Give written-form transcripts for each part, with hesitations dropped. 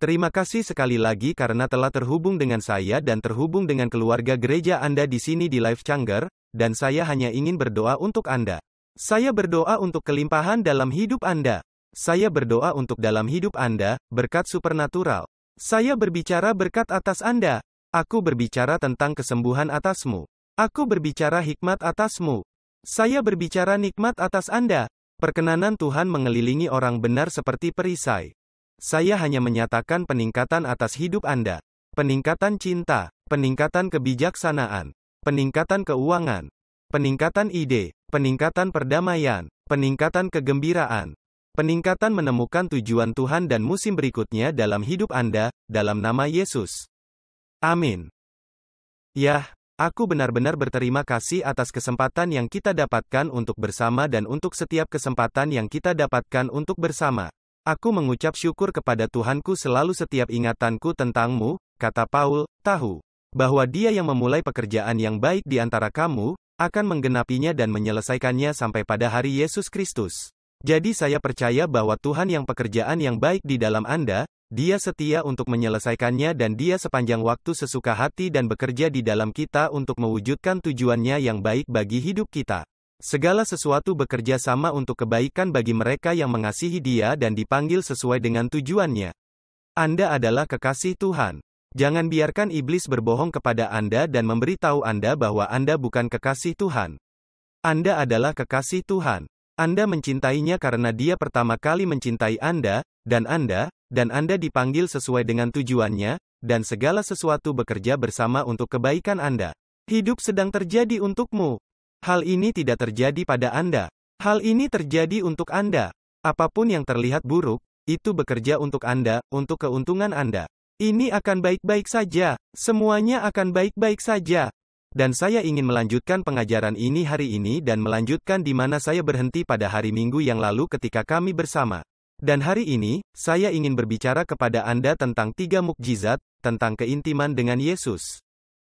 Terima kasih sekali lagi karena telah terhubung dengan saya dan terhubung dengan keluarga gereja Anda di sini di Life Changer, dan saya hanya ingin berdoa untuk Anda. Saya berdoa untuk kelimpahan dalam hidup Anda. Saya berdoa untuk dalam hidup Anda, berkat supernatural. Saya berbicara berkat atas Anda. Aku berbicara tentang kesembuhan atasmu. Aku berbicara hikmat atasmu. Saya berbicara nikmat atas Anda. Perkenanan Tuhan mengelilingi orang benar seperti perisai. Saya hanya menyatakan peningkatan atas hidup Anda. Peningkatan cinta, peningkatan kebijaksanaan, peningkatan keuangan, peningkatan ide, peningkatan perdamaian, peningkatan kegembiraan, peningkatan menemukan tujuan Tuhan dan musim berikutnya dalam hidup Anda, dalam nama Yesus. Amin. Yah, aku benar-benar berterima kasih atas kesempatan yang kita dapatkan untuk bersama dan untuk setiap kesempatan yang kita dapatkan untuk bersama. Aku mengucap syukur kepada Tuhanku selalu setiap ingatanku tentangmu, kata Paul, tahu bahwa Dia yang memulai pekerjaan yang baik di antara kamu, akan menggenapinya dan menyelesaikannya sampai pada hari Yesus Kristus. Jadi saya percaya bahwa Tuhan yang pekerjaan yang baik di dalam Anda, Dia setia untuk menyelesaikannya dan Dia sepanjang waktu sesuka hati dan bekerja di dalam kita untuk mewujudkan tujuannya yang baik bagi hidup kita. Segala sesuatu bekerja sama untuk kebaikan bagi mereka yang mengasihi Dia dan dipanggil sesuai dengan tujuannya. Anda adalah kekasih Tuhan. Jangan biarkan iblis berbohong kepada Anda dan memberitahu Anda bahwa Anda bukan kekasih Tuhan. Anda adalah kekasih Tuhan. Anda mencintainya karena Dia pertama kali mencintai Anda, dan Anda dipanggil sesuai dengan tujuannya, dan segala sesuatu bekerja bersama untuk kebaikan Anda. Hidup sedang terjadi untukmu. Hal ini tidak terjadi pada Anda. Hal ini terjadi untuk Anda. Apapun yang terlihat buruk, itu bekerja untuk Anda, untuk keuntungan Anda. Ini akan baik-baik saja. Semuanya akan baik-baik saja. Dan saya ingin melanjutkan pengajaran ini hari ini dan melanjutkan di mana saya berhenti pada hari Minggu yang lalu ketika kami bersama. Dan hari ini, saya ingin berbicara kepada Anda tentang 3 mukjizat, tentang keintiman dengan Yesus.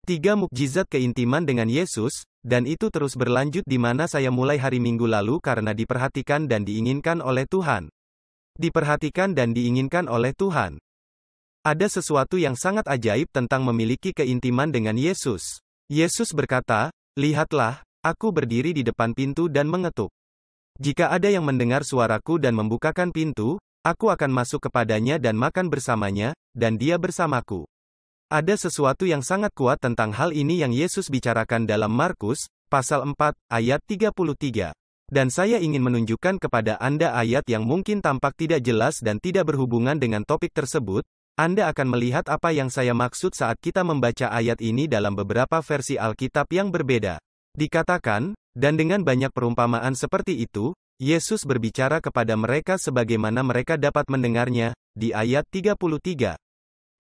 3 mukjizat keintiman dengan Yesus, dan itu terus berlanjut di mana saya mulai hari Minggu lalu karena diperhatikan dan diinginkan oleh Tuhan. Diperhatikan dan diinginkan oleh Tuhan. Ada sesuatu yang sangat ajaib tentang memiliki keintiman dengan Yesus. Yesus berkata, "Lihatlah, aku berdiri di depan pintu dan mengetuk. Jika ada yang mendengar suaraku dan membukakan pintu, aku akan masuk kepadanya dan makan bersamanya, dan dia bersamaku." Ada sesuatu yang sangat kuat tentang hal ini yang Yesus bicarakan dalam Markus, pasal 4, ayat 33. Dan saya ingin menunjukkan kepada Anda ayat yang mungkin tampak tidak jelas dan tidak berhubungan dengan topik tersebut. Anda akan melihat apa yang saya maksud saat kita membaca ayat ini dalam beberapa versi Alkitab yang berbeda. Dikatakan, dan dengan banyak perumpamaan seperti itu, Yesus berbicara kepada mereka sebagaimana mereka dapat mendengarnya, di ayat 33.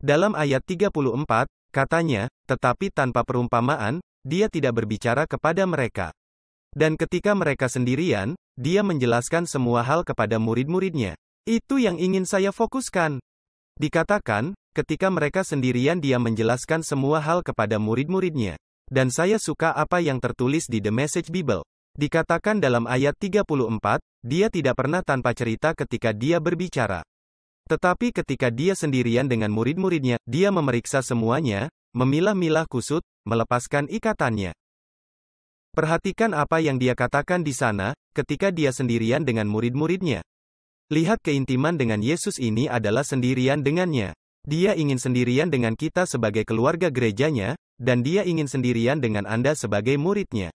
Dalam ayat 34, katanya, tetapi tanpa perumpamaan, Dia tidak berbicara kepada mereka. Dan ketika mereka sendirian, Dia menjelaskan semua hal kepada murid-muridnya. Itu yang ingin saya fokuskan. Dikatakan, ketika mereka sendirian Dia menjelaskan semua hal kepada murid-muridnya. Dan saya suka apa yang tertulis di The Message Bible. Dikatakan dalam ayat 34, Dia tidak pernah tanpa cerita ketika Dia berbicara. Tetapi ketika Dia sendirian dengan murid-muridnya, Dia memeriksa semuanya, memilah-milah kusut, melepaskan ikatannya. Perhatikan apa yang Dia katakan di sana, ketika Dia sendirian dengan murid-muridnya. Lihat keintiman dengan Yesus ini adalah sendirian dengannya. Dia ingin sendirian dengan kita sebagai keluarga gerejanya, dan Dia ingin sendirian dengan Anda sebagai muridnya.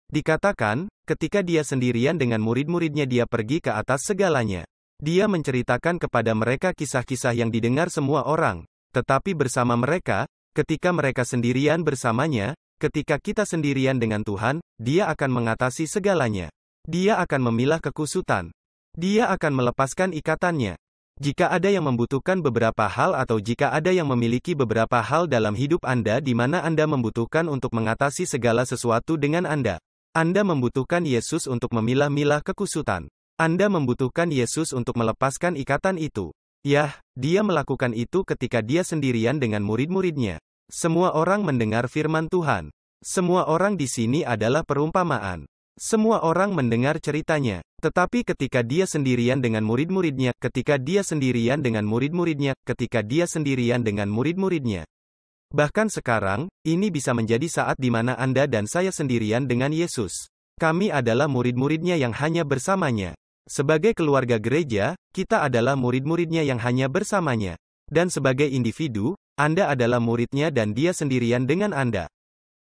Dikatakan, ketika Dia sendirian dengan murid-muridnya Dia pergi ke atas segalanya. Dia menceritakan kepada mereka kisah-kisah yang didengar semua orang, tetapi bersama mereka, ketika mereka sendirian bersamanya, ketika kita sendirian dengan Tuhan, Dia akan mengatasi segalanya. Dia akan memilah kekusutan. Dia akan melepaskan ikatannya. Jika ada yang membutuhkan beberapa hal atau jika ada yang memiliki beberapa hal dalam hidup Anda di mana Anda membutuhkan untuk mengatasi segala sesuatu dengan Anda membutuhkan Yesus untuk memilah-milah kekusutan. Anda membutuhkan Yesus untuk melepaskan ikatan itu. Yah, Dia melakukan itu ketika Dia sendirian dengan murid-muridnya. Semua orang mendengar firman Tuhan. Semua orang di sini adalah perumpamaan. Semua orang mendengar ceritanya. Tetapi ketika dia sendirian dengan murid-muridnya, ketika dia sendirian dengan murid-muridnya, ketika dia sendirian dengan murid-muridnya. Bahkan sekarang, ini bisa menjadi saat di mana Anda dan saya sendirian dengan Yesus. Kami adalah murid-muridnya yang hanya bersamanya. Sebagai keluarga gereja, kita adalah murid-muridnya yang hanya bersamanya. Dan sebagai individu, Anda adalah muridnya dan dia sendirian dengan Anda.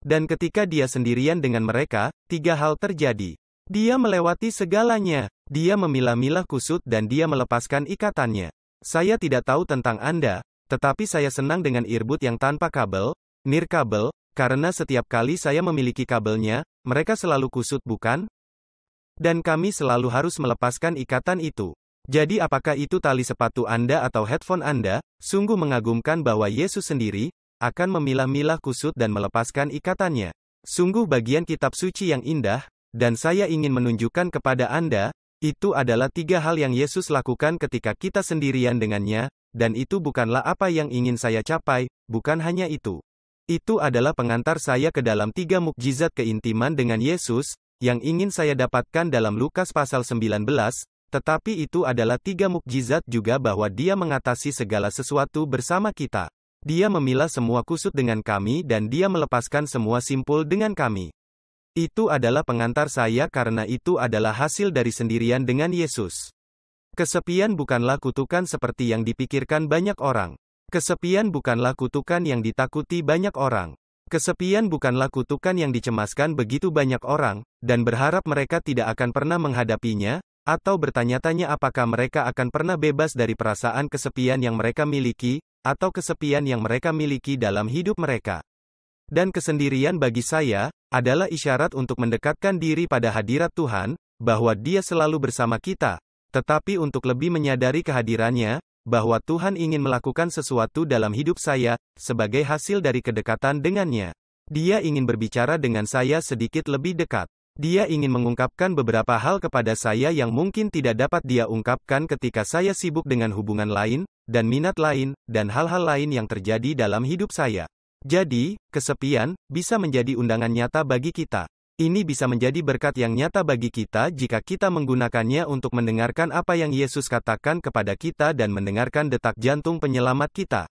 Dan ketika dia sendirian dengan mereka, 3 hal terjadi. Dia melewati segalanya. Dia memilah-milah kusut dan dia melepaskan ikatannya. Saya tidak tahu tentang Anda, tetapi saya senang dengan earbud yang tanpa kabel, nirkabel, karena setiap kali saya memiliki kabelnya, mereka selalu kusut bukan? Dan kami selalu harus melepaskan ikatan itu. Jadi apakah itu tali sepatu Anda atau headphone Anda, sungguh mengagumkan bahwa Yesus sendiri, akan memilah-milah kusut dan melepaskan ikatannya. Sungguh bagian kitab suci yang indah, dan saya ingin menunjukkan kepada Anda, itu adalah 3 hal yang Yesus lakukan ketika kita sendirian dengannya, dan itu bukanlah apa yang ingin saya capai, bukan hanya itu. Itu adalah pengantar saya ke dalam 3 mukjizat keintiman dengan Yesus, yang ingin saya dapatkan dalam Lukas pasal 19, tetapi itu adalah 3 mukjizat juga bahwa dia mengatasi segala sesuatu bersama kita. Dia memilah semua kusut dengan kami dan dia melepaskan semua simpul dengan kami. Itu adalah pengantar saya karena itu adalah hasil dari sendirian dengan Yesus. Kesepian bukanlah kutukan seperti yang dipikirkan banyak orang. Kesepian bukanlah kutukan yang ditakuti banyak orang. Kesepian bukanlah kutukan yang dicemaskan begitu banyak orang, dan berharap mereka tidak akan pernah menghadapinya, atau bertanya-tanya apakah mereka akan pernah bebas dari perasaan kesepian yang mereka miliki, atau kesepian yang mereka miliki dalam hidup mereka. Dan kesendirian bagi saya, adalah isyarat untuk mendekatkan diri pada hadirat Tuhan, bahwa Dia selalu bersama kita, tetapi untuk lebih menyadari kehadirannya, bahwa Tuhan ingin melakukan sesuatu dalam hidup saya, sebagai hasil dari kedekatan dengannya. Dia ingin berbicara dengan saya sedikit lebih dekat. Dia ingin mengungkapkan beberapa hal kepada saya yang mungkin tidak dapat dia ungkapkan ketika saya sibuk dengan hubungan lain, dan minat lain, dan hal-hal lain yang terjadi dalam hidup saya. Jadi, kesepian, bisa menjadi undangan nyata bagi kita. Ini bisa menjadi berkat yang nyata bagi kita jika kita menggunakannya untuk mendengarkan apa yang Yesus katakan kepada kita dan mendengarkan detak jantung penyelamat kita.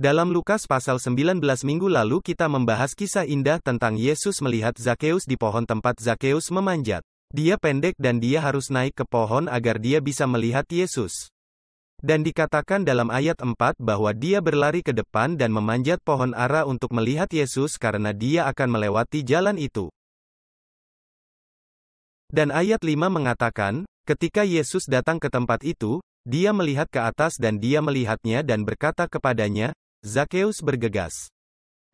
Dalam Lukas pasal 19 minggu lalu kita membahas kisah indah tentang Yesus melihat Zakeus di pohon tempat Zakeus memanjat. Dia pendek dan dia harus naik ke pohon agar dia bisa melihat Yesus. Dan dikatakan dalam ayat 4 bahwa dia berlari ke depan dan memanjat pohon ara untuk melihat Yesus karena dia akan melewati jalan itu. Dan ayat 5 mengatakan, ketika Yesus datang ke tempat itu, dia melihat ke atas dan dia melihatnya dan berkata kepadanya, Zakeus bergegas.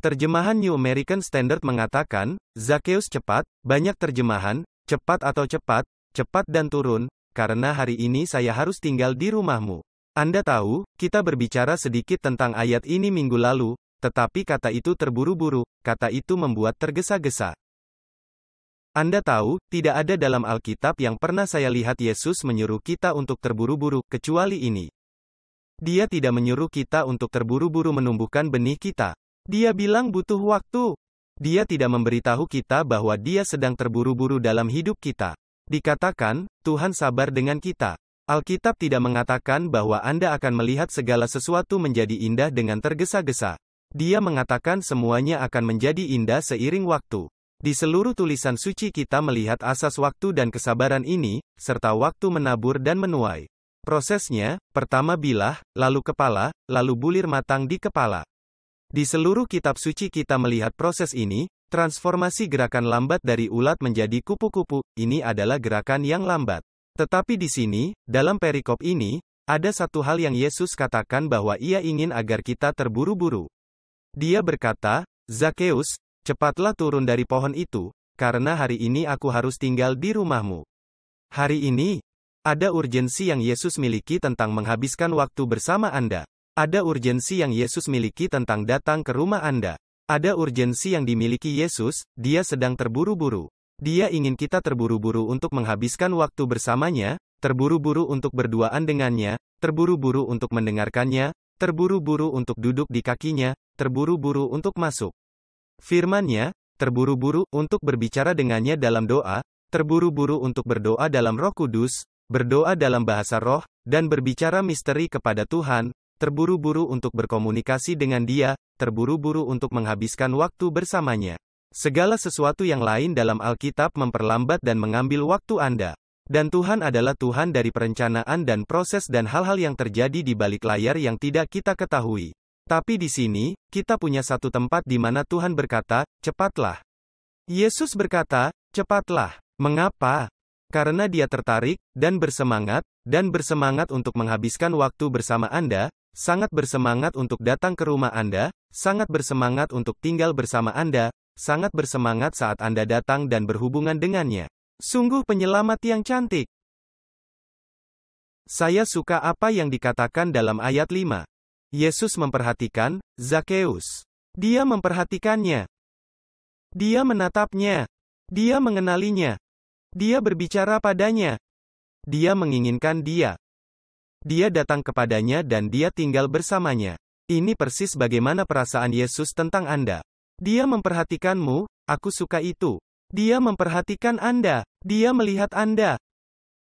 Terjemahan New American Standard mengatakan, Zakeus cepat, banyak terjemahan, cepat atau cepat, cepat dan turun, karena hari ini saya harus tinggal di rumahmu. Anda tahu, kita berbicara sedikit tentang ayat ini minggu lalu, tetapi kata itu terburu-buru, kata itu membuat tergesa-gesa. Anda tahu, tidak ada dalam Alkitab yang pernah saya lihat Yesus menyuruh kita untuk terburu-buru, kecuali ini. Dia tidak menyuruh kita untuk terburu-buru menumbuhkan benih kita. Dia bilang butuh waktu. Dia tidak memberitahu kita bahwa dia sedang terburu-buru dalam hidup kita. Dikatakan, Tuhan sabar dengan kita. Alkitab tidak mengatakan bahwa Anda akan melihat segala sesuatu menjadi indah dengan tergesa-gesa. Dia mengatakan semuanya akan menjadi indah seiring waktu. Di seluruh tulisan suci kita melihat asas waktu dan kesabaran ini, serta waktu menabur dan menuai. Prosesnya, pertama bilah, lalu kepala, lalu bulir matang di kepala. Di seluruh kitab suci kita melihat proses ini, transformasi gerakan lambat dari ulat menjadi kupu-kupu, ini adalah gerakan yang lambat. Tetapi di sini, dalam perikop ini, ada satu hal yang Yesus katakan bahwa ia ingin agar kita terburu-buru. Dia berkata, Zakeus, cepatlah turun dari pohon itu, karena hari ini aku harus tinggal di rumahmu. Hari ini, ada urgensi yang Yesus miliki tentang menghabiskan waktu bersama Anda. Ada urgensi yang Yesus miliki tentang datang ke rumah Anda. Ada urgensi yang dimiliki Yesus, dia sedang terburu-buru. Dia ingin kita terburu-buru untuk menghabiskan waktu bersamanya, terburu-buru untuk berduaan dengannya, terburu-buru untuk mendengarkannya, terburu-buru untuk duduk di kakinya, terburu-buru untuk masuk firman-Nya, terburu-buru untuk berbicara dengannya dalam doa, terburu-buru untuk berdoa dalam Roh Kudus, berdoa dalam bahasa roh, dan berbicara misteri kepada Tuhan, terburu-buru untuk berkomunikasi dengan Dia, terburu-buru untuk menghabiskan waktu bersamanya. Segala sesuatu yang lain dalam Alkitab memperlambat dan mengambil waktu Anda. Dan Tuhan adalah Tuhan dari perencanaan dan proses dan hal-hal yang terjadi di balik layar yang tidak kita ketahui. Tapi di sini, kita punya satu tempat di mana Tuhan berkata, "Cepatlah." Yesus berkata, "Cepatlah." Mengapa? Karena Dia tertarik, dan bersemangat untuk menghabiskan waktu bersama Anda, sangat bersemangat untuk datang ke rumah Anda, sangat bersemangat untuk tinggal bersama Anda, sangat bersemangat saat Anda datang dan berhubungan dengannya. Sungguh penyelamat yang cantik. Saya suka apa yang dikatakan dalam ayat 5. Yesus memperhatikan Zakheus. Dia memperhatikannya. Dia menatapnya. Dia mengenalinya. Dia berbicara padanya. Dia menginginkan dia. Dia datang kepadanya dan dia tinggal bersamanya. Ini persis bagaimana perasaan Yesus tentang Anda. Dia memperhatikanmu, aku suka itu. Dia memperhatikan Anda. Dia melihat Anda.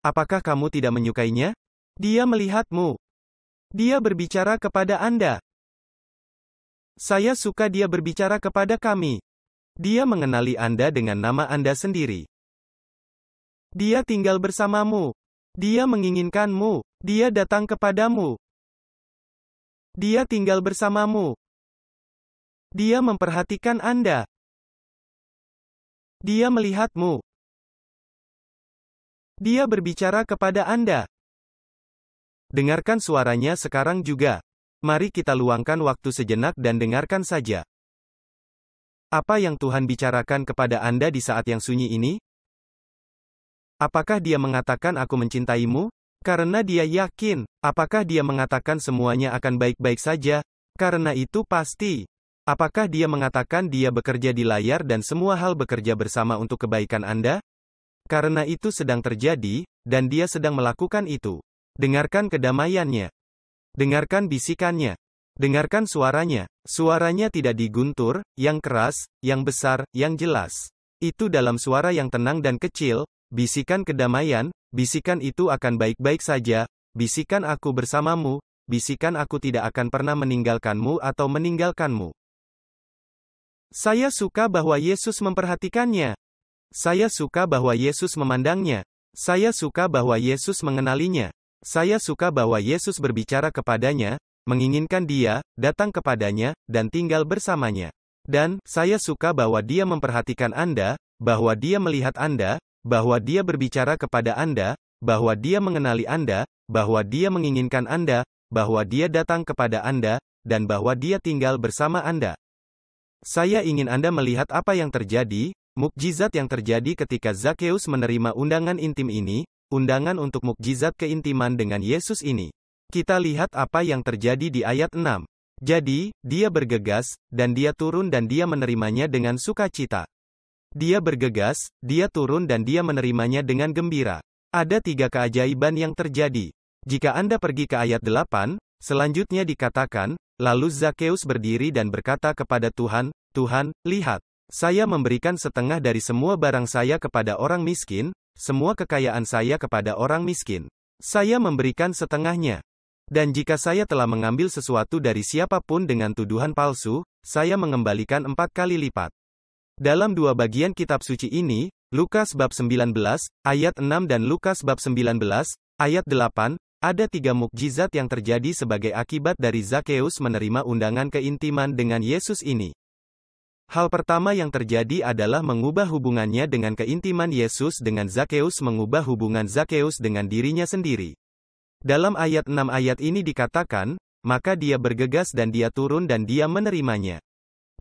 Apakah kamu tidak menyukainya? Dia melihatmu. Dia berbicara kepada Anda. Saya suka dia berbicara kepada kami. Dia mengenali Anda dengan nama Anda sendiri. Dia tinggal bersamamu. Dia menginginkanmu. Dia datang kepadamu. Dia tinggal bersamamu. Dia memperhatikan Anda. Dia melihatmu. Dia berbicara kepada Anda. Dengarkan suaranya sekarang juga. Mari kita luangkan waktu sejenak dan dengarkan saja. Apa yang Tuhan bicarakan kepada Anda di saat yang sunyi ini? Apakah Dia mengatakan aku mencintaimu? Karena Dia yakin. Apakah Dia mengatakan semuanya akan baik-baik saja? Karena itu pasti. Apakah Dia mengatakan Dia bekerja di layar dan semua hal bekerja bersama untuk kebaikan Anda? Karena itu sedang terjadi, dan Dia sedang melakukan itu. Dengarkan kedamaiannya. Dengarkan bisikannya. Dengarkan suaranya. Suaranya tidak diguntur, yang keras, yang besar, yang jelas. Itu dalam suara yang tenang dan kecil, bisikan kedamaian, bisikan itu akan baik-baik saja, bisikan aku bersamamu, bisikan aku tidak akan pernah meninggalkanmu atau meninggalkanmu. Saya suka bahwa Yesus memperhatikannya. Saya suka bahwa Yesus memandangnya. Saya suka bahwa Yesus mengenalinya. Saya suka bahwa Yesus berbicara kepadanya, menginginkan dia, datang kepadanya, dan tinggal bersamanya. Dan, saya suka bahwa Dia memperhatikan Anda, bahwa Dia melihat Anda, bahwa Dia berbicara kepada Anda, bahwa Dia mengenali Anda, bahwa Dia menginginkan Anda, bahwa Dia datang kepada Anda, dan bahwa Dia tinggal bersama Anda. Saya ingin Anda melihat apa yang terjadi, mukjizat yang terjadi ketika Zakheus menerima undangan intim ini, undangan untuk mukjizat keintiman dengan Yesus ini. Kita lihat apa yang terjadi di ayat 6. Jadi, dia bergegas, dan dia turun dan dia menerimanya dengan sukacita. Dia bergegas, dia turun dan dia menerimanya dengan gembira. Ada 3 keajaiban yang terjadi. Jika Anda pergi ke ayat 8, selanjutnya dikatakan, lalu Zakheus berdiri dan berkata kepada Tuhan, "Tuhan, lihat, saya memberikan setengah dari semua barang saya kepada orang miskin, semua kekayaan saya kepada orang miskin. Saya memberikan setengahnya. Dan jika saya telah mengambil sesuatu dari siapapun dengan tuduhan palsu, saya mengembalikan 4 kali lipat." Dalam 2 bagian kitab suci ini, Lukas bab 19, ayat 6 dan Lukas bab 19, ayat 8, ada 3 mukjizat yang terjadi sebagai akibat dari Zakheus menerima undangan keintiman dengan Yesus ini. Hal pertama yang terjadi adalah mengubah hubungannya dengan keintiman Yesus dengan Zakheus mengubah hubungan Zakheus dengan dirinya sendiri. Dalam ayat 6 ayat ini dikatakan, maka dia bergegas dan dia turun dan dia menerimanya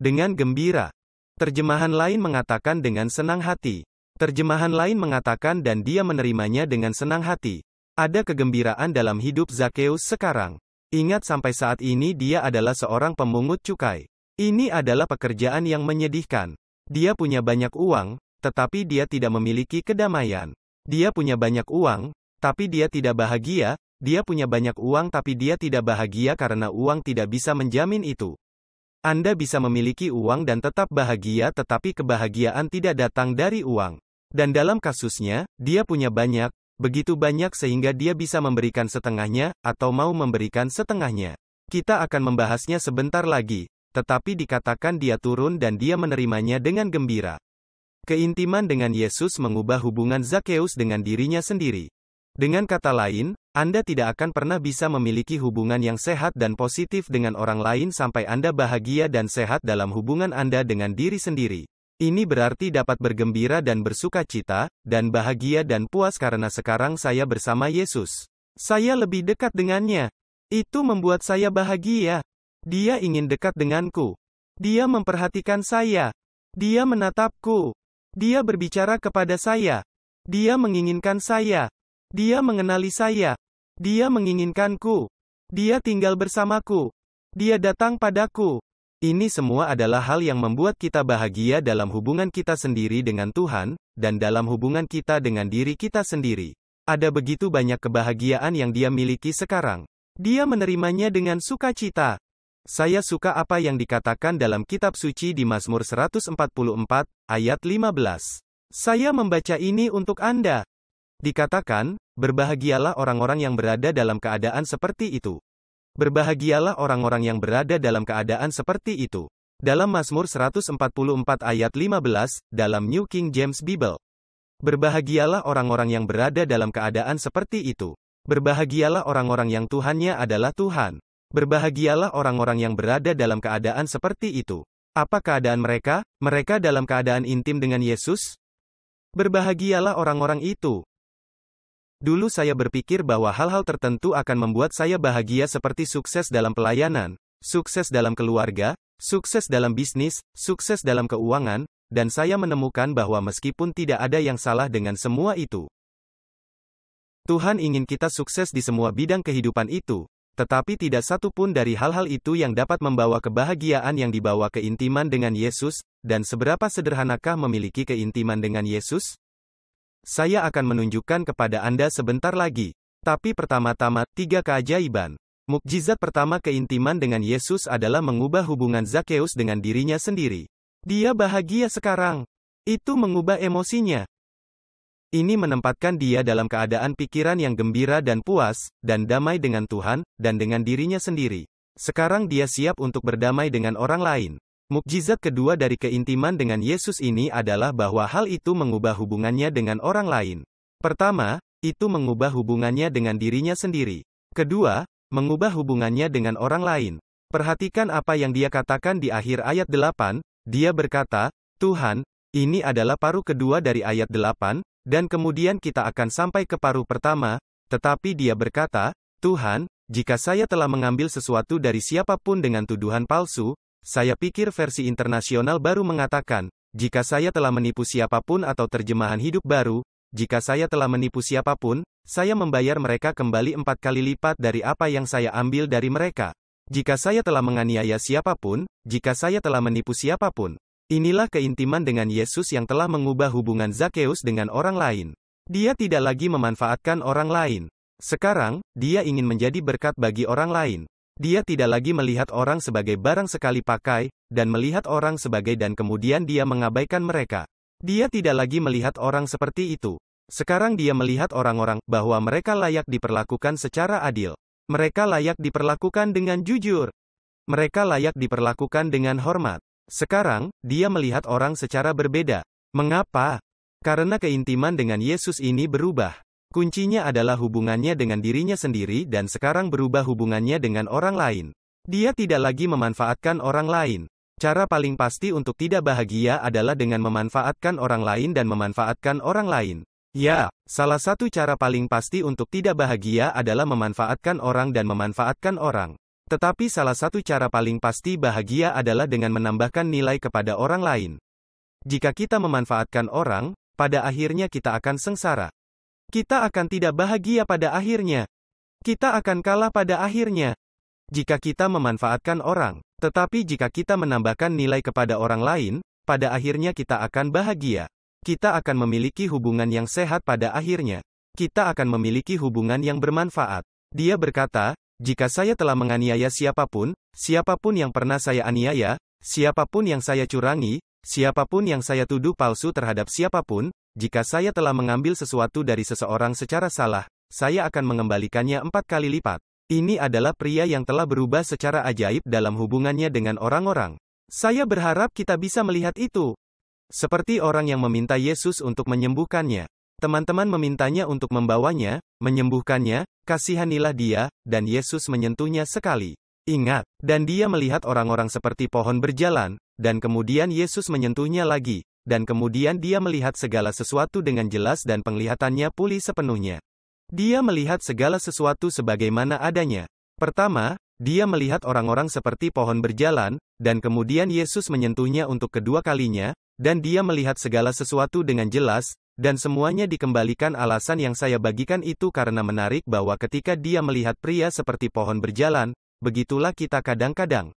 dengan gembira. Terjemahan lain mengatakan dengan senang hati. Terjemahan lain mengatakan dan dia menerimanya dengan senang hati. Ada kegembiraan dalam hidup Zakheus sekarang. Ingat sampai saat ini dia adalah seorang pemungut cukai. Ini adalah pekerjaan yang menyedihkan. Dia punya banyak uang, tetapi dia tidak memiliki kedamaian. Dia punya banyak uang, tapi dia tidak bahagia. Dia punya banyak uang tapi dia tidak bahagia karena uang tidak bisa menjamin itu. Anda bisa memiliki uang dan tetap bahagia tetapi kebahagiaan tidak datang dari uang. Dan dalam kasusnya, dia punya banyak, begitu banyak sehingga dia bisa memberikan setengahnya, atau mau memberikan setengahnya. Kita akan membahasnya sebentar lagi, tetapi dikatakan dia turun dan dia menerimanya dengan gembira. Keintiman dengan Yesus mengubah hubungan Zakheus dengan dirinya sendiri. Dengan kata lain, Anda tidak akan pernah bisa memiliki hubungan yang sehat dan positif dengan orang lain sampai Anda bahagia dan sehat dalam hubungan Anda dengan diri sendiri. Ini berarti dapat bergembira dan bersuka cita, dan bahagia dan puas karena sekarang saya bersama Yesus. Saya lebih dekat dengannya. Itu membuat saya bahagia. Dia ingin dekat denganku. Dia memperhatikan saya. Dia menatapku. Dia berbicara kepada saya. Dia menginginkan saya. Dia mengenali saya. Dia menginginkanku. Dia tinggal bersamaku. Dia datang padaku. Ini semua adalah hal yang membuat kita bahagia dalam hubungan kita sendiri dengan Tuhan, dan dalam hubungan kita dengan diri kita sendiri. Ada begitu banyak kebahagiaan yang dia miliki sekarang. Dia menerimanya dengan sukacita. Saya suka apa yang dikatakan dalam kitab suci di Mazmur 144, ayat 15. Saya membaca ini untuk Anda. Dikatakan, berbahagialah orang-orang yang berada dalam keadaan seperti itu. Berbahagialah orang-orang yang berada dalam keadaan seperti itu. Dalam Mazmur 144 ayat 15, dalam New King James Bible. Berbahagialah orang-orang yang berada dalam keadaan seperti itu. Berbahagialah orang-orang yang Tuhannya adalah Tuhan. Berbahagialah orang-orang yang berada dalam keadaan seperti itu. Apa keadaan mereka? Mereka dalam keadaan intim dengan Yesus? Berbahagialah orang-orang itu. Dulu saya berpikir bahwa hal-hal tertentu akan membuat saya bahagia seperti sukses dalam pelayanan, sukses dalam keluarga, sukses dalam bisnis, sukses dalam keuangan, dan saya menemukan bahwa meskipun tidak ada yang salah dengan semua itu, Tuhan ingin kita sukses di semua bidang kehidupan itu, tetapi tidak satu pun dari hal-hal itu yang dapat membawa kebahagiaan yang dibawa keintiman dengan Yesus, dan seberapa sederhanakah memiliki keintiman dengan Yesus? Saya akan menunjukkan kepada Anda sebentar lagi. Tapi pertama-tama, 3 keajaiban. Mukjizat pertama keintiman dengan Yesus adalah mengubah hubungan Zakheus dengan dirinya sendiri. Dia bahagia sekarang. Itu mengubah emosinya. Ini menempatkan dia dalam keadaan pikiran yang gembira dan puas, dan damai dengan Tuhan, dan dengan dirinya sendiri. Sekarang dia siap untuk berdamai dengan orang lain. Mukjizat kedua dari keintiman dengan Yesus ini adalah bahwa hal itu mengubah hubungannya dengan orang lain. Pertama, itu mengubah hubungannya dengan dirinya sendiri. Kedua, mengubah hubungannya dengan orang lain. Perhatikan apa yang dia katakan di akhir ayat 8, dia berkata, Tuhan, ini adalah paruh kedua dari ayat 8, dan kemudian kita akan sampai ke paruh pertama, tetapi dia berkata, Tuhan, jika saya telah mengambil sesuatu dari siapapun dengan tuduhan palsu, saya pikir versi internasional baru mengatakan, jika saya telah menipu siapapun atau terjemahan hidup baru, jika saya telah menipu siapapun, saya membayar mereka kembali 4 kali lipat dari apa yang saya ambil dari mereka. Jika saya telah menganiaya siapapun, jika saya telah menipu siapapun. Inilah keintiman dengan Yesus yang telah mengubah hubungan Zakheus dengan orang lain. Dia tidak lagi memanfaatkan orang lain. Sekarang, dia ingin menjadi berkat bagi orang lain. Dia tidak lagi melihat orang sebagai barang sekali pakai, dan melihat orang sebagai dan kemudian dia mengabaikan mereka. Dia tidak lagi melihat orang seperti itu. Sekarang dia melihat orang-orang, bahwa mereka layak diperlakukan secara adil. Mereka layak diperlakukan dengan jujur. Mereka layak diperlakukan dengan hormat. Sekarang, dia melihat orang secara berbeda. Mengapa? Karena keintiman dengan Yesus ini berubah. Kuncinya adalah hubungannya dengan dirinya sendiri dan sekarang berubah hubungannya dengan orang lain. Dia tidak lagi memanfaatkan orang lain. Cara paling pasti untuk tidak bahagia adalah dengan memanfaatkan orang lain dan memanfaatkan orang lain. Ya, salah satu cara paling pasti untuk tidak bahagia adalah memanfaatkan orang dan memanfaatkan orang. Tetapi salah satu cara paling pasti bahagia adalah dengan menambahkan nilai kepada orang lain. Jika kita memanfaatkan orang, pada akhirnya kita akan sengsara. Kita akan tidak bahagia pada akhirnya. Kita akan kalah pada akhirnya. Jika kita memanfaatkan orang, tetapi jika kita menambahkan nilai kepada orang lain, pada akhirnya kita akan bahagia. Kita akan memiliki hubungan yang sehat pada akhirnya. Kita akan memiliki hubungan yang bermanfaat. Dia berkata, jika saya telah menganiaya siapapun, siapapun yang pernah saya aniaya, siapapun yang saya curangi, Siapapun yang saya tuduh palsu terhadap siapapun, jika saya telah mengambil sesuatu dari seseorang secara salah, saya akan mengembalikannya 4 kali lipat. Ini adalah pria yang telah berubah secara ajaib dalam hubungannya dengan orang-orang. Saya berharap kita bisa melihat itu. Seperti orang yang meminta Yesus untuk menyembuhkannya. Teman-teman memintanya untuk membawanya, menyembuhkannya, kasihanilah dia, dan Yesus menyentuhnya sekali. Ingat, dan dia melihat orang-orang seperti pohon berjalan, dan kemudian Yesus menyentuhnya lagi, dan kemudian dia melihat segala sesuatu dengan jelas dan penglihatannya pulih sepenuhnya. Dia melihat segala sesuatu sebagaimana adanya. Pertama, dia melihat orang-orang seperti pohon berjalan, dan kemudian Yesus menyentuhnya untuk kedua kalinya, dan dia melihat segala sesuatu dengan jelas, dan semuanya dikembalikan. Alasan yang saya bagikan itu karena menarik bahwa ketika dia melihat pria seperti pohon berjalan, begitulah kita kadang-kadang.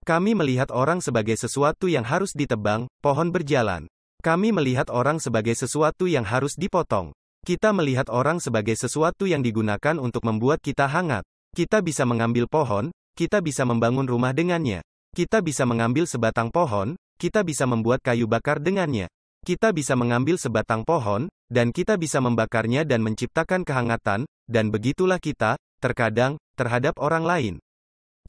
Kami melihat orang sebagai sesuatu yang harus ditebang, pohon berjalan. Kami melihat orang sebagai sesuatu yang harus dipotong. Kita melihat orang sebagai sesuatu yang digunakan untuk membuat kita hangat. Kita bisa mengambil pohon, kita bisa membangun rumah dengannya. Kita bisa mengambil sebatang pohon, kita bisa membuat kayu bakar dengannya. Kita bisa mengambil sebatang pohon, dan kita bisa membakarnya dan menciptakan kehangatan, dan begitulah kita, terkadang, terhadap orang lain.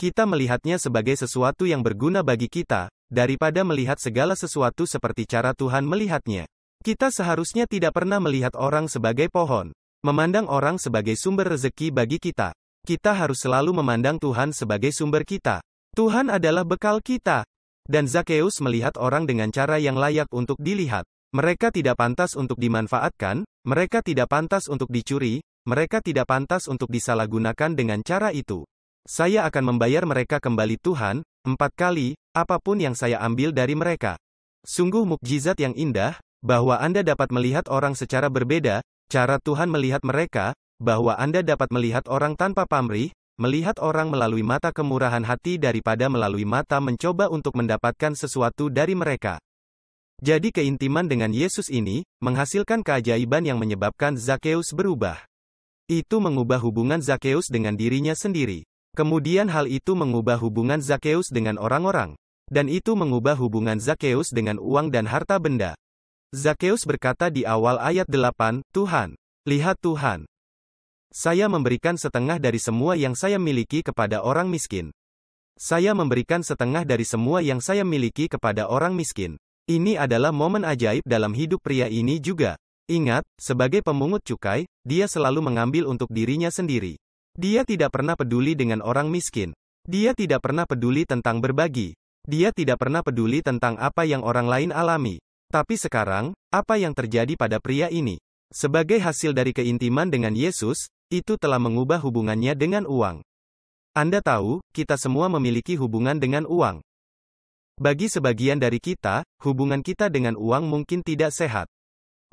Kita melihatnya sebagai sesuatu yang berguna bagi kita, daripada melihat segala sesuatu seperti cara Tuhan melihatnya. Kita seharusnya tidak pernah melihat orang sebagai pohon. Memandang orang sebagai sumber rezeki bagi kita. Kita harus selalu memandang Tuhan sebagai sumber kita. Tuhan adalah bekal kita. Dan Zakheus melihat orang dengan cara yang layak untuk dilihat. Mereka tidak pantas untuk dimanfaatkan, mereka tidak pantas untuk dicuri, mereka tidak pantas untuk disalahgunakan dengan cara itu. Saya akan membayar mereka kembali Tuhan, 4 kali, apapun yang saya ambil dari mereka. Sungguh mukjizat yang indah, bahwa Anda dapat melihat orang secara berbeda, cara Tuhan melihat mereka, bahwa Anda dapat melihat orang tanpa pamrih, melihat orang melalui mata kemurahan hati daripada melalui mata mencoba untuk mendapatkan sesuatu dari mereka. Jadi keintiman dengan Yesus ini, menghasilkan keajaiban yang menyebabkan Zakheus berubah. Itu mengubah hubungan Zakheus dengan dirinya sendiri. Kemudian hal itu mengubah hubungan Zakheus dengan orang-orang. Dan itu mengubah hubungan Zakheus dengan uang dan harta benda. Zakheus berkata di awal ayat 8, Tuhan, lihat Tuhan. Saya memberikan setengah dari semua yang saya miliki kepada orang miskin. Saya memberikan setengah dari semua yang saya miliki kepada orang miskin. Ini adalah momen ajaib dalam hidup pria ini juga. Ingat, sebagai pemungut cukai, dia selalu mengambil untuk dirinya sendiri. Dia tidak pernah peduli dengan orang miskin. Dia tidak pernah peduli tentang berbagi. Dia tidak pernah peduli tentang apa yang orang lain alami. Tapi sekarang, apa yang terjadi pada pria ini? Sebagai hasil dari keintiman dengan Yesus, itu telah mengubah hubungannya dengan uang. Anda tahu, kita semua memiliki hubungan dengan uang. Bagi sebagian dari kita, hubungan kita dengan uang mungkin tidak sehat.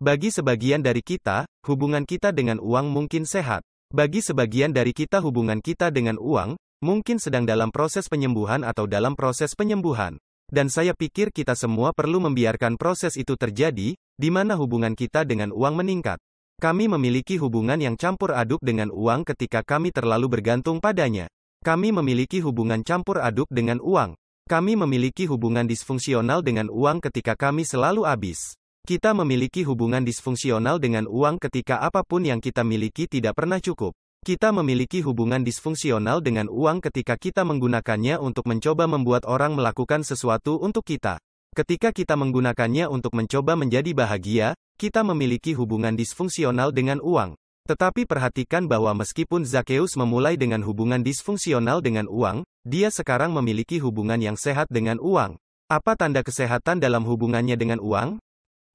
Bagi sebagian dari kita, hubungan kita dengan uang mungkin sehat. Bagi sebagian dari kita hubungan kita dengan uang, mungkin sedang dalam proses penyembuhan atau dalam proses penyembuhan. Dan saya pikir kita semua perlu membiarkan proses itu terjadi, di mana hubungan kita dengan uang meningkat. Kami memiliki hubungan yang campur aduk dengan uang ketika kami terlalu bergantung padanya. Kami memiliki hubungan campur aduk dengan uang. Kami memiliki hubungan disfungsional dengan uang ketika kami selalu habis. Kita memiliki hubungan disfungsional dengan uang ketika apapun yang kita miliki tidak pernah cukup. Kita memiliki hubungan disfungsional dengan uang ketika kita menggunakannya untuk mencoba membuat orang melakukan sesuatu untuk kita. Ketika kita menggunakannya untuk mencoba menjadi bahagia, kita memiliki hubungan disfungsional dengan uang. Tetapi perhatikan bahwa meskipun Zakheus memulai dengan hubungan disfungsional dengan uang, dia sekarang memiliki hubungan yang sehat dengan uang. Apa tanda kesehatan dalam hubungannya dengan uang?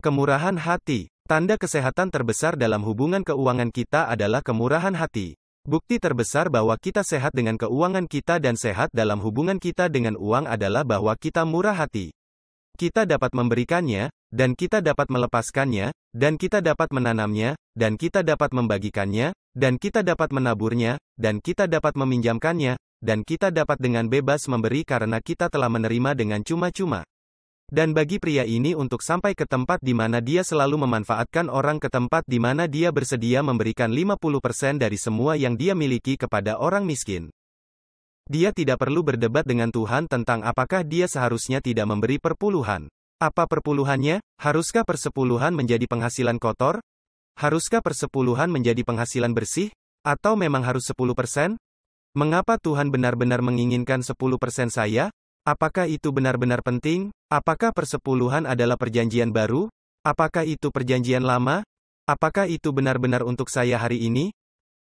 Kemurahan hati. Tanda kesehatan terbesar dalam hubungan keuangan kita adalah kemurahan hati. Bukti terbesar bahwa kita sehat dengan keuangan kita dan sehat dalam hubungan kita dengan uang adalah bahwa kita murah hati. Kita dapat memberikannya, dan kita dapat melepaskannya, dan kita dapat menanamnya, dan kita dapat membagikannya, dan kita dapat menaburnya, dan kita dapat meminjamkannya, dan kita dapat dengan bebas memberi karena kita telah menerima dengan cuma-cuma. Dan bagi pria ini untuk sampai ke tempat di mana dia selalu memanfaatkan orang ke tempat di mana dia bersedia memberikan 50% dari semua yang dia miliki kepada orang miskin. Dia tidak perlu berdebat dengan Tuhan tentang apakah dia seharusnya tidak memberi perpuluhan. Apa perpuluhannya? Haruskah persepuluhan menjadi penghasilan kotor? Haruskah persepuluhan menjadi penghasilan bersih? Atau memang harus 10%? Mengapa Tuhan benar-benar menginginkan 10% saya? Apakah itu benar-benar penting? Apakah persepuluhan adalah perjanjian baru? Apakah itu perjanjian lama? Apakah itu benar-benar untuk saya hari ini?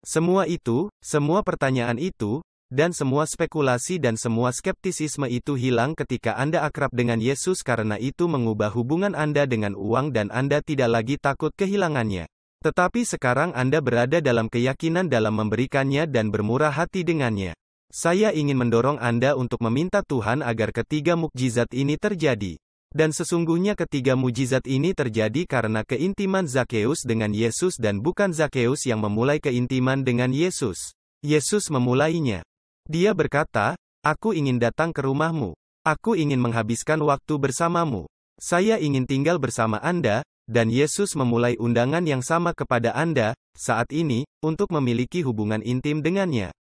Semua pertanyaan itu, dan semua spekulasi dan semua skeptisisme itu hilang ketika Anda akrab dengan Yesus karena itu mengubah hubungan Anda dengan uang dan Anda tidak lagi takut kehilangannya. Tetapi sekarang Anda berada dalam keyakinan dalam memberikannya dan bermurah hati dengannya. Saya ingin mendorong Anda untuk meminta Tuhan agar ketiga mukjizat ini terjadi. Dan sesungguhnya ketiga mukjizat ini terjadi karena keintiman Zakeus dengan Yesus dan bukan Zakeus yang memulai keintiman dengan Yesus. Yesus memulainya. Dia berkata, "Aku ingin datang ke rumahmu. Aku ingin menghabiskan waktu bersamamu. Saya ingin tinggal bersama Anda." Dan Yesus memulai undangan yang sama kepada Anda, saat ini, untuk memiliki hubungan intim dengannya.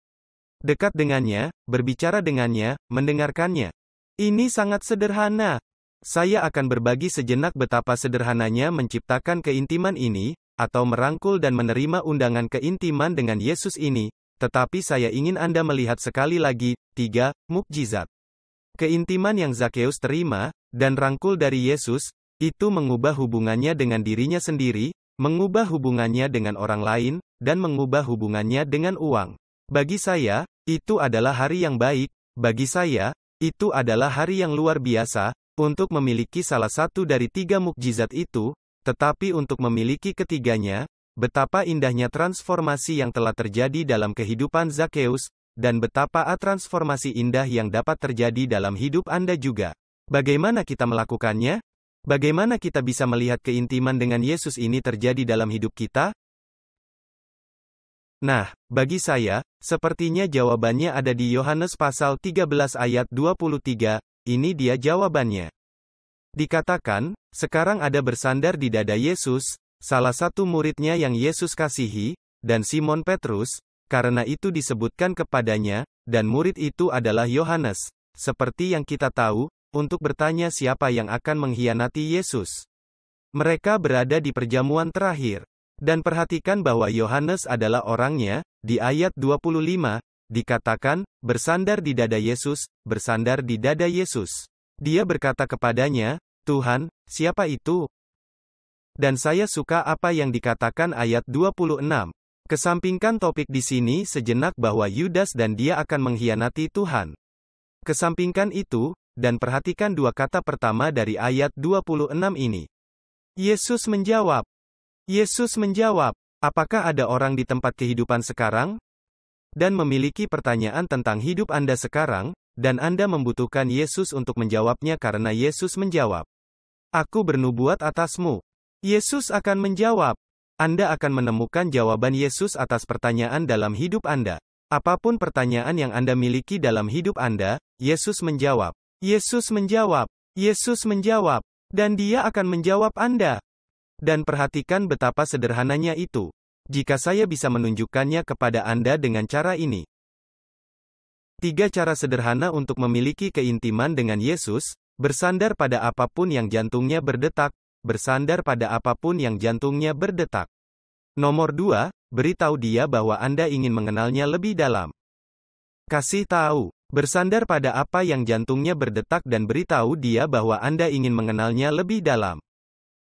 Dekat dengannya, berbicara dengannya, mendengarkannya. Ini sangat sederhana. Saya akan berbagi sejenak betapa sederhananya menciptakan keintiman ini, atau merangkul dan menerima undangan keintiman dengan Yesus ini, tetapi saya ingin Anda melihat sekali lagi, 3 mukjizat. Keintiman yang Zakeus terima, dan rangkul dari Yesus, itu mengubah hubungannya dengan dirinya sendiri, mengubah hubungannya dengan orang lain, dan mengubah hubungannya dengan uang. Bagi saya, itu adalah hari yang baik, bagi saya, itu adalah hari yang luar biasa, untuk memiliki salah satu dari 3 mukjizat itu, tetapi untuk memiliki ketiganya, betapa indahnya transformasi yang telah terjadi dalam kehidupan Zakeus, dan betapa transformasi indah yang dapat terjadi dalam hidup Anda juga. Bagaimana kita melakukannya? Bagaimana kita bisa melihat keintiman dengan Yesus ini terjadi dalam hidup kita? Nah, bagi saya, sepertinya jawabannya ada di Yohanes pasal 13 ayat 23, ini dia jawabannya. Dikatakan, sekarang ada bersandar di dada Yesus, salah satu muridnya yang Yesus kasihi, dan Simon Petrus, karena itu disebutkan kepadanya, dan murid itu adalah Yohanes, seperti yang kita tahu, untuk bertanya siapa yang akan mengkhianati Yesus. Mereka berada di perjamuan terakhir. Dan perhatikan bahwa Yohanes adalah orangnya, di ayat 25, dikatakan, bersandar di dada Yesus, bersandar di dada Yesus. Dia berkata kepadanya, "Tuhan, siapa itu?" Dan saya suka apa yang dikatakan ayat 26. Kesampingkan topik di sini sejenak bahwa Yudas dan dia akan mengkhianati Tuhan. Kesampingkan itu, dan perhatikan dua kata pertama dari ayat 26 ini. Yesus menjawab, apakah ada orang di tempat kehidupan sekarang? Dan memiliki pertanyaan tentang hidup Anda sekarang, dan Anda membutuhkan Yesus untuk menjawabnya karena Yesus menjawab, "Aku bernubuat atasmu." Yesus akan menjawab. Anda akan menemukan jawaban Yesus atas pertanyaan dalam hidup Anda. Apapun pertanyaan yang Anda miliki dalam hidup Anda, Yesus menjawab. Yesus menjawab, dan Dia akan menjawab Anda. Dan perhatikan betapa sederhananya itu. Jika saya bisa menunjukkannya kepada Anda dengan cara ini. 3 cara sederhana untuk memiliki keintiman dengan Yesus, bersandar pada apapun yang jantungnya berdetak, bersandar pada apapun yang jantungnya berdetak. Nomor 2, beritahu dia bahwa Anda ingin mengenalnya lebih dalam. Kasih tahu, bersandar pada apa yang jantungnya berdetak dan beritahu dia bahwa Anda ingin mengenalnya lebih dalam.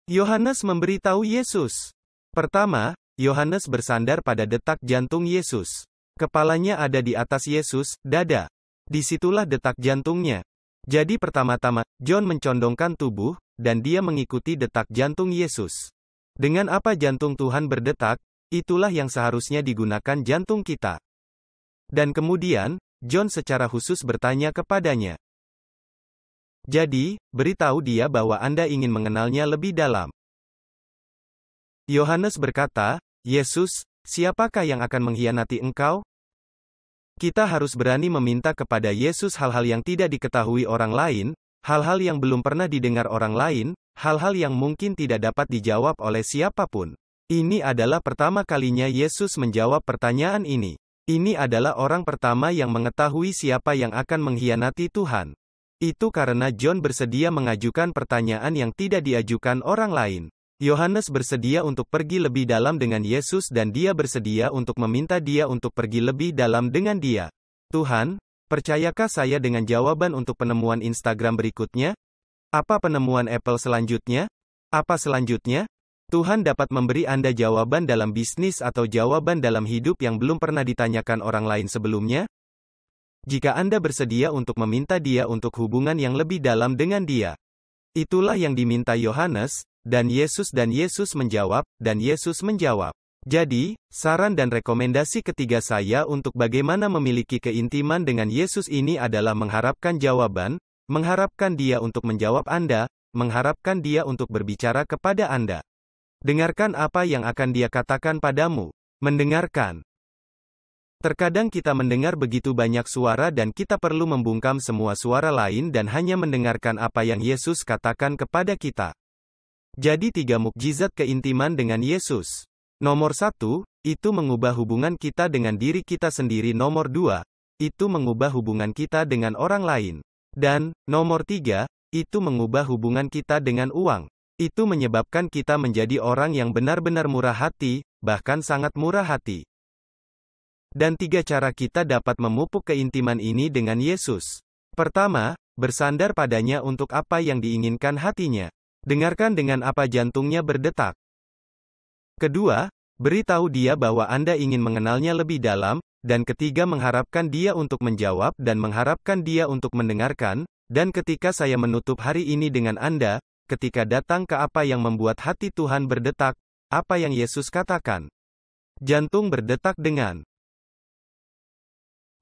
Yohanes memberitahu Yesus. Pertama, Yohanes bersandar pada detak jantung Yesus. Kepalanya ada di atas Yesus, dada. Disitulah detak jantungnya. Jadi pertama-tama, John mencondongkan tubuh, dan dia mengikuti detak jantung Yesus. Dengan apa jantung Tuhan berdetak, itulah yang seharusnya digunakan jantung kita. Dan kemudian, John secara khusus bertanya kepadanya. Jadi, beritahu dia bahwa Anda ingin mengenalnya lebih dalam. Yohanes berkata, "Yesus, siapakah yang akan mengkhianati engkau?" Kita harus berani meminta kepada Yesus hal-hal yang tidak diketahui orang lain, hal-hal yang belum pernah didengar orang lain, hal-hal yang mungkin tidak dapat dijawab oleh siapapun. Ini adalah pertama kalinya Yesus menjawab pertanyaan ini. Ini adalah orang pertama yang mengetahui siapa yang akan mengkhianati Tuhan. Itu karena John bersedia mengajukan pertanyaan yang tidak diajukan orang lain. Yohanes bersedia untuk pergi lebih dalam dengan Yesus dan dia bersedia untuk meminta dia untuk pergi lebih dalam dengan dia. Tuhan, percayakah saya dengan jawaban untuk penemuan Instagram berikutnya? Apa penemuan Apple selanjutnya? Apa selanjutnya? Tuhan dapat memberi Anda jawaban dalam bisnis atau jawaban dalam hidup yang belum pernah ditanyakan orang lain sebelumnya. Jika Anda bersedia untuk meminta Dia untuk hubungan yang lebih dalam dengan Dia. Itulah yang diminta Yohanes, dan Yesus menjawab, dan Yesus menjawab. Jadi, saran dan rekomendasi ketiga saya untuk bagaimana memiliki keintiman dengan Yesus ini adalah mengharapkan jawaban, mengharapkan Dia untuk menjawab Anda, mengharapkan Dia untuk berbicara kepada Anda. Dengarkan apa yang akan Dia katakan padamu. Mendengarkan. Terkadang kita mendengar begitu banyak suara dan kita perlu membungkam semua suara lain dan hanya mendengarkan apa yang Yesus katakan kepada kita. Jadi 3 mukjizat keintiman dengan Yesus. Nomor 1, itu mengubah hubungan kita dengan diri kita sendiri. Nomor 2, itu mengubah hubungan kita dengan orang lain. Dan, nomor 3, itu mengubah hubungan kita dengan uang. Itu menyebabkan kita menjadi orang yang benar-benar murah hati, bahkan sangat murah hati. Dan 3 cara kita dapat memupuk keintiman ini dengan Yesus. Pertama, bersandar padanya untuk apa yang diinginkan hatinya. Dengarkan dengan apa jantungnya berdetak. Kedua, beritahu dia bahwa Anda ingin mengenalnya lebih dalam, dan ketiga mengharapkan dia untuk menjawab dan mengharapkan dia untuk mendengarkan, dan ketika saya menutup hari ini dengan Anda, ketika datang ke apa yang membuat hati Tuhan berdetak, apa yang Yesus katakan. Jantung berdetak dengan.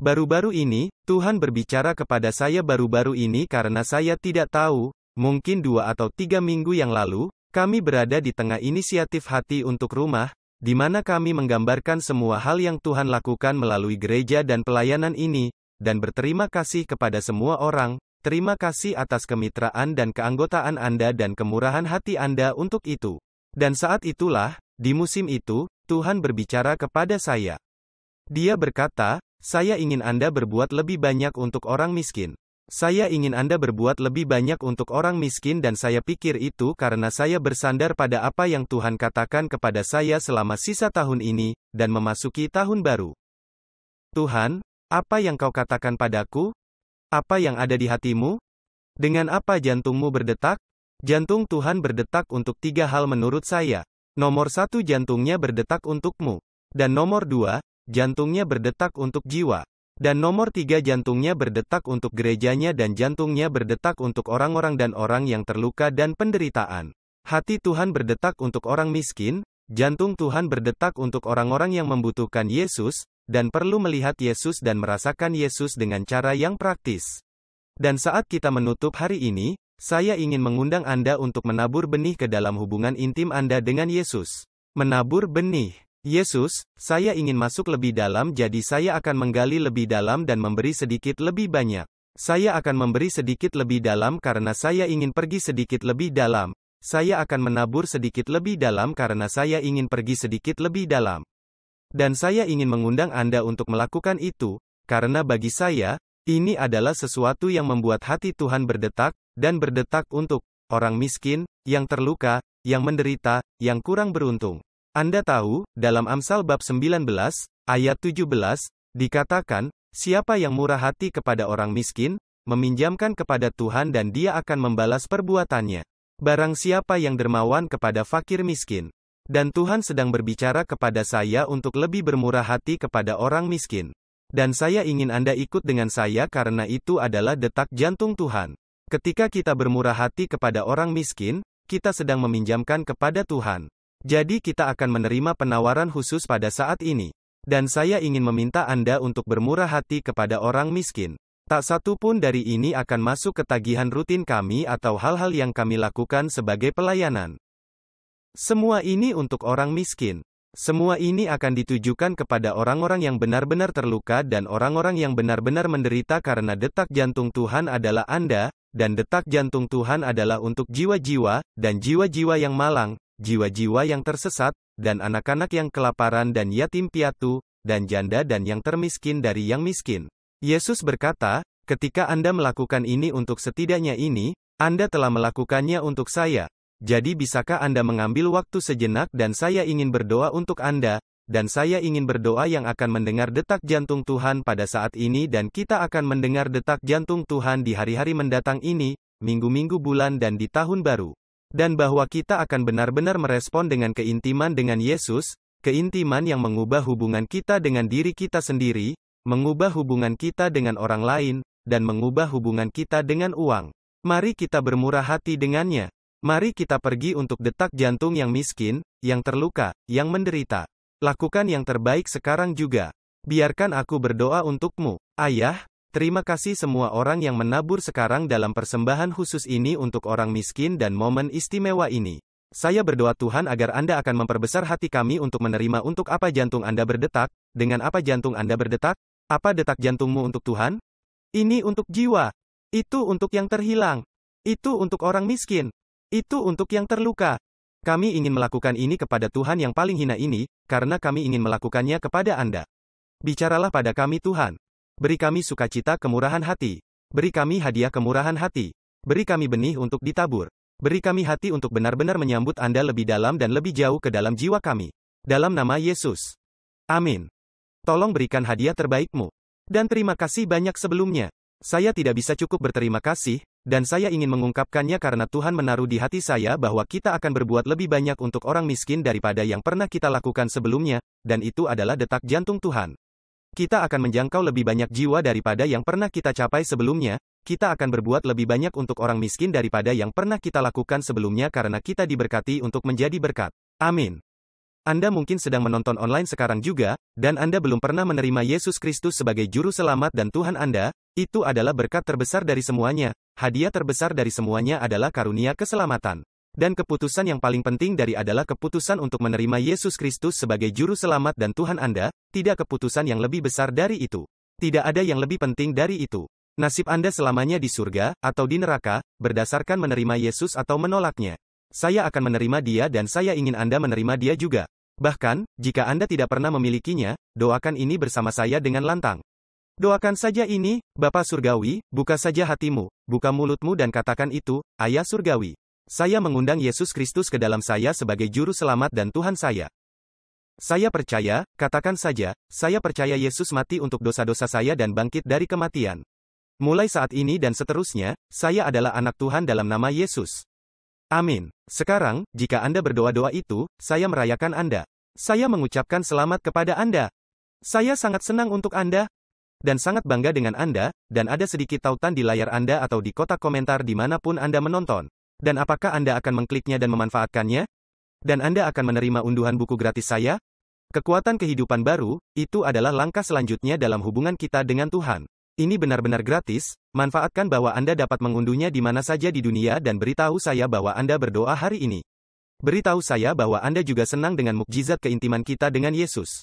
Baru-baru ini, Tuhan berbicara kepada saya baru-baru ini karena saya tidak tahu, mungkin 2 atau 3 minggu yang lalu, kami berada di tengah inisiatif Hati untuk Rumah, di mana kami menggambarkan semua hal yang Tuhan lakukan melalui gereja dan pelayanan ini, dan berterima kasih kepada semua orang, terima kasih atas kemitraan dan keanggotaan Anda dan kemurahan hati Anda untuk itu. Dan saat itulah, di musim itu, Tuhan berbicara kepada saya. Dia berkata, saya ingin Anda berbuat lebih banyak untuk orang miskin. Saya ingin Anda berbuat lebih banyak untuk orang miskin dan saya pikir itu karena saya bersandar pada apa yang Tuhan katakan kepada saya selama sisa tahun ini, dan memasuki tahun baru. Tuhan, apa yang kau katakan padaku? Apa yang ada di hatimu? Dengan apa jantungmu berdetak? Jantung Tuhan berdetak untuk 3 hal menurut saya. Nomor 1 jantungnya berdetak untukmu. Dan nomor 2, jantungnya berdetak untuk jiwa. Dan nomor 3 jantungnya berdetak untuk gerejanya dan jantungnya berdetak untuk orang-orang dan orang yang terluka dan penderitaan. Hati Tuhan berdetak untuk orang miskin, jantung Tuhan berdetak untuk orang-orang yang membutuhkan Yesus, dan perlu melihat Yesus dan merasakan Yesus dengan cara yang praktis. Dan saat kita menutup hari ini, saya ingin mengundang Anda untuk menabur benih ke dalam hubungan intim Anda dengan Yesus. Menabur benih. Yesus, saya ingin masuk lebih dalam jadi saya akan menggali lebih dalam dan memberi sedikit lebih banyak. Saya akan memberi sedikit lebih dalam karena saya ingin pergi sedikit lebih dalam. Saya akan menabur sedikit lebih dalam karena saya ingin pergi sedikit lebih dalam. Dan saya ingin mengundang Anda untuk melakukan itu, karena bagi saya, ini adalah sesuatu yang membuat hati Tuhan berdetak, dan berdetak untuk orang miskin, yang terluka, yang menderita, yang kurang beruntung. Anda tahu, dalam Amsal bab 19, ayat 17, dikatakan, siapa yang murah hati kepada orang miskin, meminjamkan kepada Tuhan dan Dia akan membalas perbuatannya. Barang siapa yang dermawan kepada fakir miskin. Dan Tuhan sedang berbicara kepada saya untuk lebih bermurah hati kepada orang miskin. Dan saya ingin Anda ikut dengan saya karena itu adalah detak jantung Tuhan. Ketika kita bermurah hati kepada orang miskin, kita sedang meminjamkan kepada Tuhan. Jadi kita akan menerima penawaran khusus pada saat ini. Dan saya ingin meminta Anda untuk bermurah hati kepada orang miskin. Tak satu pun dari ini akan masuk ke tagihan rutin kami atau hal-hal yang kami lakukan sebagai pelayanan. Semua ini untuk orang miskin. Semua ini akan ditujukan kepada orang-orang yang benar-benar terluka dan orang-orang yang benar-benar menderita karena detak jantung Tuhan adalah Anda, dan detak jantung Tuhan adalah untuk jiwa-jiwa, dan jiwa-jiwa yang malang, jiwa-jiwa yang tersesat, dan anak-anak yang kelaparan dan yatim piatu, dan janda dan yang termiskin dari yang miskin. Yesus berkata, Ketika Anda melakukan ini untuk setidaknya ini, Anda telah melakukannya untuk saya. Jadi bisakah Anda mengambil waktu sejenak dan saya ingin berdoa untuk Anda, dan saya ingin berdoa yang akan mendengar detak jantung Tuhan pada saat ini dan kita akan mendengar detak jantung Tuhan di hari-hari mendatang ini, minggu-minggu bulan dan di tahun baru. Dan bahwa kita akan benar-benar merespon dengan keintiman dengan Yesus, keintiman yang mengubah hubungan kita dengan diri kita sendiri, mengubah hubungan kita dengan orang lain, dan mengubah hubungan kita dengan uang. Mari kita bermurah hati dengannya. Mari kita pergi untuk detak jantung yang miskin, yang terluka, yang menderita. Lakukan yang terbaik sekarang juga. Biarkan aku berdoa untukmu. Ayah, terima kasih semua orang yang menabur sekarang dalam persembahan khusus ini untuk orang miskin dan momen istimewa ini. Saya berdoa Tuhan agar Anda akan memperbesar hati kami untuk menerima untuk apa jantung Anda berdetak, dengan apa jantung Anda berdetak, apa detak jantungmu untuk Tuhan? Ini untuk jiwa. Itu untuk yang terhilang. Itu untuk orang miskin. Itu untuk yang terluka. Kami ingin melakukan ini kepada Tuhan yang paling hina ini, karena kami ingin melakukannya kepada Anda. Bicaralah pada kami Tuhan. Beri kami sukacita kemurahan hati. Beri kami hadiah kemurahan hati. Beri kami benih untuk ditabur. Beri kami hati untuk benar-benar menyambut Anda lebih dalam dan lebih jauh ke dalam jiwa kami. Dalam nama Yesus. Amin. Tolong berikan hadiah terbaikmu. Dan terima kasih banyak sebelumnya. Saya tidak bisa cukup berterima kasih, dan saya ingin mengungkapkannya karena Tuhan menaruh di hati saya bahwa kita akan berbuat lebih banyak untuk orang miskin daripada yang pernah kita lakukan sebelumnya, dan itu adalah detak jantung Tuhan. Kita akan menjangkau lebih banyak jiwa daripada yang pernah kita capai sebelumnya, kita akan berbuat lebih banyak untuk orang miskin daripada yang pernah kita lakukan sebelumnya karena kita diberkati untuk menjadi berkat. Amin. Anda mungkin sedang menonton online sekarang juga, dan Anda belum pernah menerima Yesus Kristus sebagai Juru Selamat dan Tuhan Anda, itu adalah berkat terbesar dari semuanya, hadiah terbesar dari semuanya adalah karunia keselamatan. Dan keputusan yang paling penting dari adalah keputusan untuk menerima Yesus Kristus sebagai Juru Selamat dan Tuhan Anda, tidak keputusan yang lebih besar dari itu. Tidak ada yang lebih penting dari itu. Nasib Anda selamanya di surga, atau di neraka, berdasarkan menerima Yesus atau menolaknya. Saya akan menerima dia dan saya ingin Anda menerima dia juga. Bahkan, jika Anda tidak pernah memilikinya, doakan ini bersama saya dengan lantang. Doakan saja ini, Bapa Surgawi, buka saja hatimu, buka mulutmu dan katakan itu, Ayah Surgawi. Saya mengundang Yesus Kristus ke dalam saya sebagai Juru Selamat dan Tuhan saya. Saya percaya, katakan saja, saya percaya Yesus mati untuk dosa-dosa saya dan bangkit dari kematian. Mulai saat ini dan seterusnya, saya adalah anak Tuhan dalam nama Yesus. Amin. Sekarang, jika Anda berdoa-doa itu, saya merayakan Anda. Saya mengucapkan selamat kepada Anda. Saya sangat senang untuk Anda, dan sangat bangga dengan Anda, dan ada sedikit tautan di layar Anda atau di kotak komentar dimanapun Anda menonton. Dan apakah Anda akan mengkliknya dan memanfaatkannya? Dan Anda akan menerima unduhan buku gratis saya? Kekuatan kehidupan baru, itu adalah langkah selanjutnya dalam hubungan kita dengan Tuhan. Ini benar-benar gratis, manfaatkan bahwa Anda dapat mengunduhnya di mana saja di dunia dan beritahu saya bahwa Anda berdoa hari ini. Beritahu saya bahwa Anda juga senang dengan mukjizat keintiman kita dengan Yesus.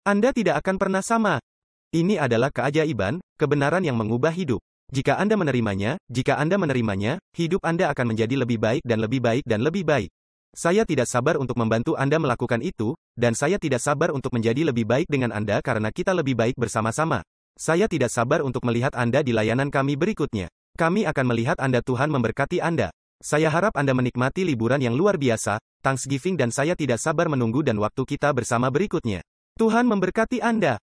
Anda tidak akan pernah sama. Ini adalah keajaiban, kebenaran yang mengubah hidup. Jika Anda menerimanya, hidup Anda akan menjadi lebih baik dan lebih baik dan lebih baik. Saya tidak sabar untuk membantu Anda melakukan itu, dan saya tidak sabar untuk menjadi lebih baik dengan Anda karena kita lebih baik bersama-sama. Saya tidak sabar untuk melihat Anda di layanan kami berikutnya. Kami akan melihat Anda. Tuhan memberkati Anda. Saya harap Anda menikmati liburan yang luar biasa, Thanksgiving dan saya tidak sabar menunggu dan waktu kita bersama berikutnya. Tuhan memberkati Anda.